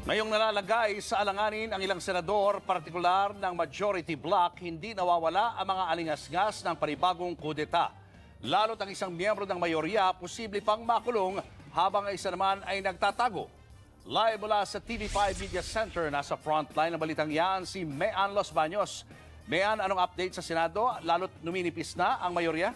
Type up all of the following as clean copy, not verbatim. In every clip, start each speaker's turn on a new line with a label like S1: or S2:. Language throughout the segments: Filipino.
S1: Ngayong nalalagay sa alanganin ang ilang senador, partikular ng majority bloc, hindi nawawala ang mga alingasngas ng panibagong kudeta. Lalo't ang isang miyembro ng mayorya, posible pang makulong habang ang isa naman ay nagtatago. Live mula sa TV5 Media Center, nasa frontline ng balitang yan si Mean Los Baños. Mean, anong update sa Senado? Lalo't numinipis na ang mayorya?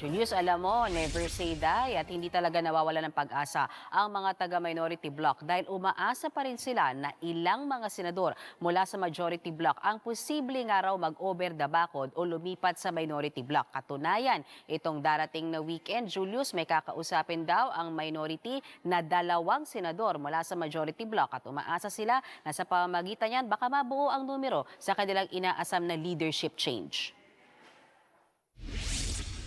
S2: Julius, alam mo, never say die at hindi talaga nawawala ng pag-asa ang mga taga-minority bloc dahil umaasa pa rin sila na ilang mga senador mula sa majority bloc ang posibleng araw mag-over the backward o lumipat sa minority bloc. Katunayan, itong darating na weekend, Julius, may kakausapin daw ang minority na 2 senador mula sa majority bloc at umaasa sila na sa pamamagitan niyan baka mabuo ang numero sa kanilang inaasam na leadership change.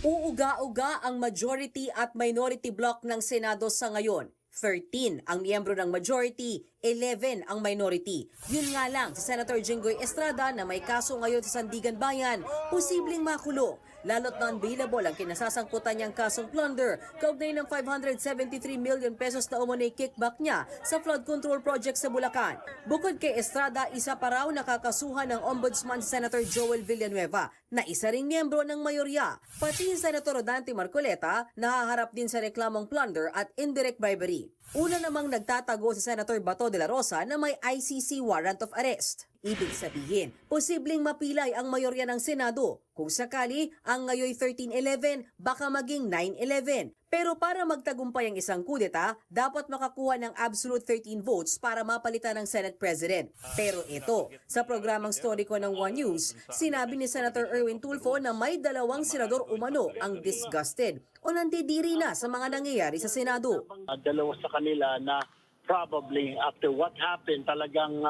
S3: Uuga-uga ang majority at minority bloc ng Senado sa ngayon. 13 ang miyembro ng majority, 11 ang minority. Yun nga lang, si Senator Jinggoy Estrada na may kaso ngayon sa Sandigan Bayan, posibleng makulong. Lalo't non-bailable ang kinasasangkutan niyang kasong plunder, kaugnay ng 573 million pesos na umunay kickback niya sa flood control project sa Bulacan. Bukod kay Estrada, isa pa raw nakakasuhan ng Ombudsman Senator Joel Villanueva na isa ring miyembro ng mayorya. Pati si Senator Dante Marcoleta nahaharap din sa reklamong plunder at indirect bribery. Una namang nagtatago si Senator Bato de la Rosa na may ICC warrant of arrest. Ibig sabihin, posibleng mapilay ang mayorya ng Senado. Kung sakali, ang ngayoy 13-11, baka maging 9-11. Pero para magtagumpay ang isang kudeta, dapat makakuha ng absolute 13 votes para mapalitan ng Senate President. Pero ito, sa programang Story ko ng One News, sinabi ni Senator Erwin Tulfo na may 2 senador umano ang disgusted o nandidiri na sa mga nangyayari sa Senado.
S4: Dalawa sa kanila na probably after what happened talagang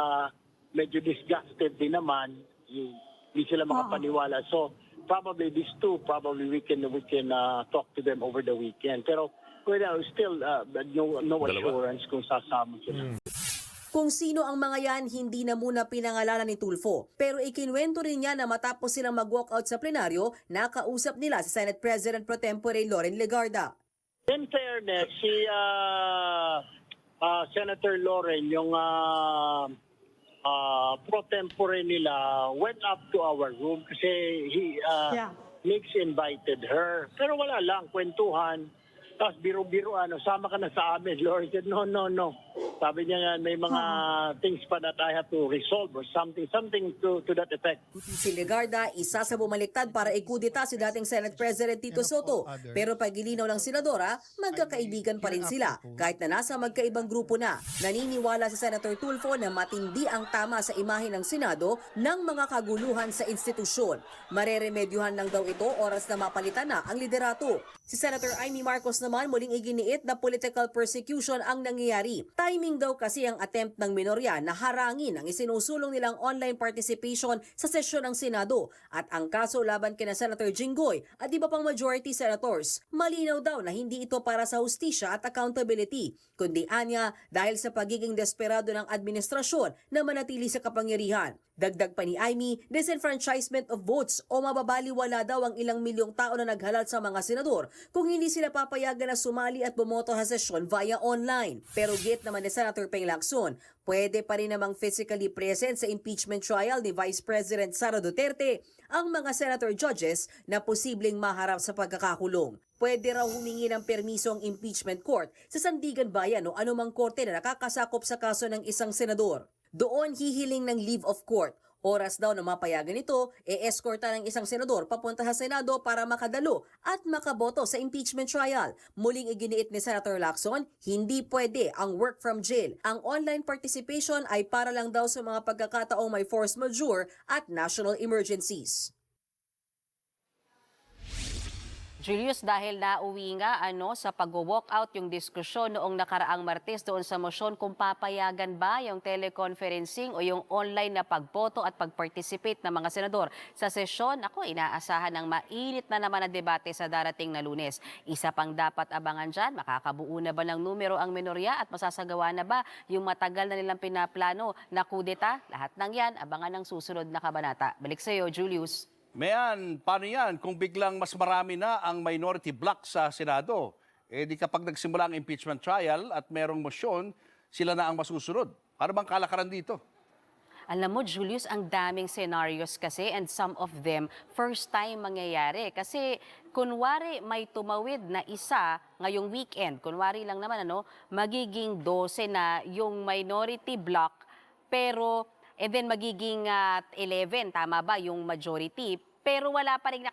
S4: medyo disgusted din naman, hindi sila makapaniwala. So probably these two, probably we can talk to them over the weekend. Pero still no assurance kung sasama sila.
S3: Kung sino ang mga yan, hindi na muna pinangalanan ni Tulfo. Pero ikinwento rin niya na matapos silang mag-walkout sa plenaryo, nakausap nila si Senate President Pro Tempore Loren Legarda.
S4: In fairness, si Senator Loren, yung pro tempore nila, went up to our room kasi Nix invited her. Pero wala lang, kwentuhan. Tapos biro-biro, sama ka na sa amin. Lord said, no. Sabi niya nga, may mga things pa that I have to resolve or something to that effect.
S3: Si Legarda, isa sa bumaliktad para ikudita si dating Senate President Tito Soto. Pero pagilinaw ng senadora, magkakaibigan pa rin sila kahit na nasa magkaibang grupo na. Naniniwala si Senator Tulfo na matindi ang tama sa imahe ng Senado ng mga kaguluhan sa institusyon. Mareremedyohan lang daw ito oras na mapalitan na ang liderato. Si Senator Amy Marcos naman muling iginiit na political persecution ang nangyayari. Timing daw kasi ang attempt ng minorya na harangin ang isinusulong nilang online participation sa sesyon ng Senado at ang kaso laban kina Senator Jinggoy at iba pang majority senators. Malinaw daw na hindi ito para sa hustisya at accountability, kundi anya dahil sa pagiging desperado ng administrasyon na manatili sa kapangyarihan. Dagdag pa ni Amy, disenfranchisement of votes o mababaliwala daw ang ilang milyong tao na naghalal sa mga senador kung hindi sila papayagan na sumali at bumoto sa sesyon via online. Pero git naman ni Senator Peng Lacson, pwede pa rin namang physically present sa impeachment trial ni Vice President Sara Duterte ang mga senator judges na posibleng maharap sa pagkakakulong. Pwede raw humingi ng permiso ang impeachment court sa Sandigan Bayan o anumang korte na nakakasakop sa kaso ng isang senador. Doon hihiling ng leave of court. Oras daw na mapayagan ito, e-escorta ng isang senador papunta sa Senado para makadalo at makaboto sa impeachment trial. Muling iginiit ni Senator Lacson, hindi pwede ang work from jail. Ang online participation ay para lang daw sa mga pagkakataong may force majeure at national emergencies.
S2: Julius, dahil nauwi nga sa pag-walkout yung diskusyon noong nakaraang Martes doon sa motion kung papayagan ba yung teleconferencing o yung online na pagboto at pag-participate ng mga senador sa sesyon, inaasahan ng mainit na naman na debate sa darating na Lunes. Isa pang dapat abangan dyan, makakabuo na ba ng numero ang minorya at masasagawa na ba yung matagal na nilang pinaplano na kudeta? Lahat ng yan, abangan ng susunod na kabanata. Balik sa iyo, Julius.
S1: Mean, paano yan kung biglang mas marami na ang minority bloc sa Senado? Di kapag nagsimula ang impeachment trial at merong motion, sila na ang masusunod. Ano bang kalakaran dito?
S2: Alam mo, Julius, ang daming scenarios kasi and some of them first time mangyayari. Kasi kunwari may tumawid na isa ngayong weekend, kunwari lang naman magiging 12 na yung minority block, pero and then magiging 11, tama ba, yung majority. Pero wala pa rin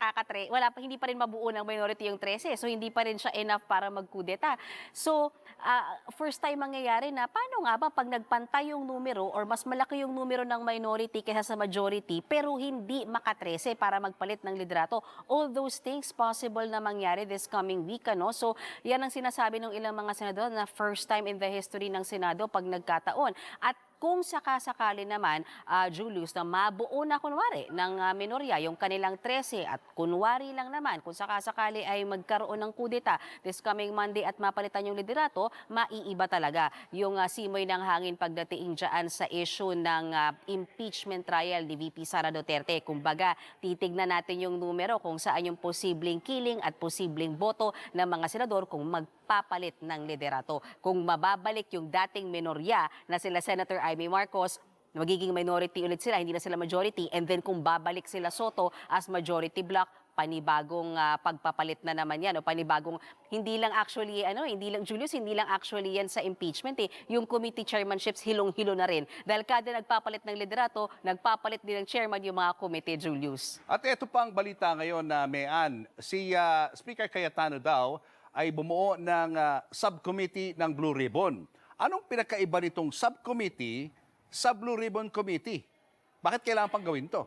S2: hindi pa rin mabuo ng minority yung 13. So hindi pa rin siya enough para magkudeta. So first time mangyayari na paano nga ba pag nagpantay yung numero or mas malaki yung numero ng minority kaysa sa majority pero hindi maka-13 para magpalit ng liderato. All those things possible na mangyari this coming week. So yan ang sinasabi ng ilang mga senador na first time in the history ng Senado pag nagkataon. At kung sakasakali naman, Julius, na mabuo na kunwari ng minorya yung kanilang 13 at kunwari lang naman kung sakasakali ay magkaroon ng kudeta this coming Monday at mapalitan yung liderato, maiiba talaga yung simoy ng hangin pagdating dyan sa issue ng impeachment trial ni VP Sara Duterte. Kumbaga, titignan natin yung numero kung saan yung posibleng killing at posibleng boto ng mga senador kung magpapalit ng liderato. Kung mababalik yung dating minorya na sila Senator Amy Marcos, magiging minority ulit sila, hindi na sila majority. And then kung babalik sila Soto as majority block, panibagong pagpapalit na naman yan. O panibagong, hindi lang actually yan sa impeachment. Yung committee chairmanships, hilong-hilo na rin. Dahil kada nagpapalit ng liderato, nagpapalit din ng chairman yung mga committee, Julius.
S1: At ito pang balita ngayon na Mean, si Speaker Cayetano daw ay bumuo ng subcommittee ng Blue Ribbon. Anong pinakaiba nitong subcommittee sa Blue Ribbon Committee? Bakit kailangan pang gawin to?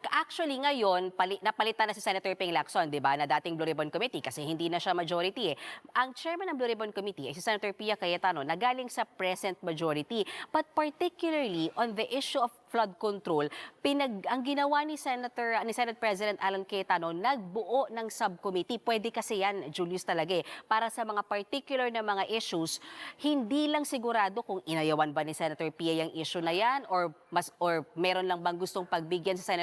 S2: Actually, ngayon, napalitan na si Senator Ping Lacson, di ba, na dating Blue Ribbon Committee kasi hindi na siya majority. Ang chairman ng Blue Ribbon Committee ay si Senator Pia Cayetano na galing sa present majority. But particularly on the issue of flood control, ang ginawa ni Senate President Alan Cayetano, nagbuo ng subcommittee. Pwede kasi yan, Julius, talaga para sa mga particular na mga issues, hindi lang sigurado kung inayawan ba ni Senator Pia yung issue na yan or meron lang bang gustong pagbigyan sa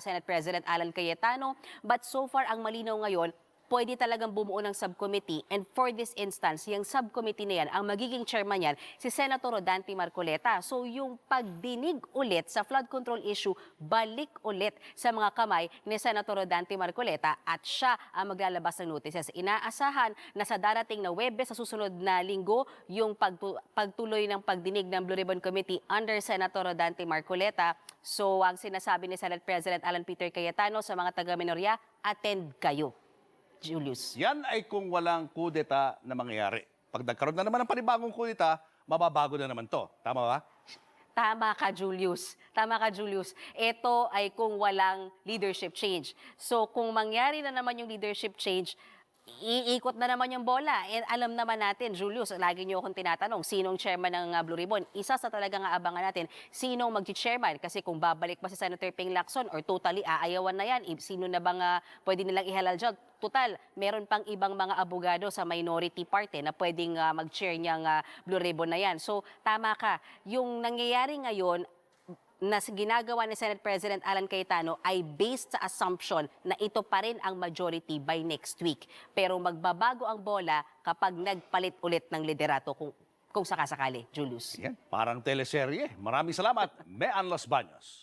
S2: Senate President Alan Cayetano. But so far, ang malinaw ngayon, pwede talagang bumuo ng subcommittee. And for this instance, yung subcommittee na yan, ang magiging chairman yan, si Senator Rodante Marcoleta. So yung pagdinig ulit sa flood control issue, balik ulit sa mga kamay ni Senator Rodante Marcoleta at siya ang maglalabas ng notices. Inaasahan na sa darating na Huwebes, sa susunod na linggo, yung pagtuloy ng pagdinig ng Blue Ribbon Committee under Senator Rodante Marcoleta. So ang sinasabi ni Senate President Alan Peter Cayetano sa mga taga-minorya, attend kayo. Julius.
S1: Yan ay kung walang kudeta na mangyayari. Pag nagkaroon na naman ng panibagong kudeta, mababago na naman to. Tama ba?
S2: Tama ka, Julius. Tama ka, Julius. Ito ay kung walang leadership change. So kung mangyari na naman yung leadership change, iikot na naman yung bola. And alam naman natin, Julius, lagi niyo akong tinatanong, sinong chairman ng Blue Ribbon? Isa sa talagang aabangan natin, sinong mag-chairman? Kasi kung babalik pa si Senator Ping Lacson or totally aayawan na yan, sino na bang pwede nilang ihalal dyan? Total, meron pang ibang mga abogado sa minority party na pwedeng mag-chair niyang Blue Ribbon na yan. So, tama ka. Yung nangyayari ngayon, na ginagawa ni Senate President Alan Cayetano ay based sa assumption na ito pa rin ang majority by next week. Pero magbabago ang bola kapag nagpalit ulit ng liderato kung sakasakali, Julius.
S1: Yan, parang teleserye. Maraming salamat, Mean Los Baños.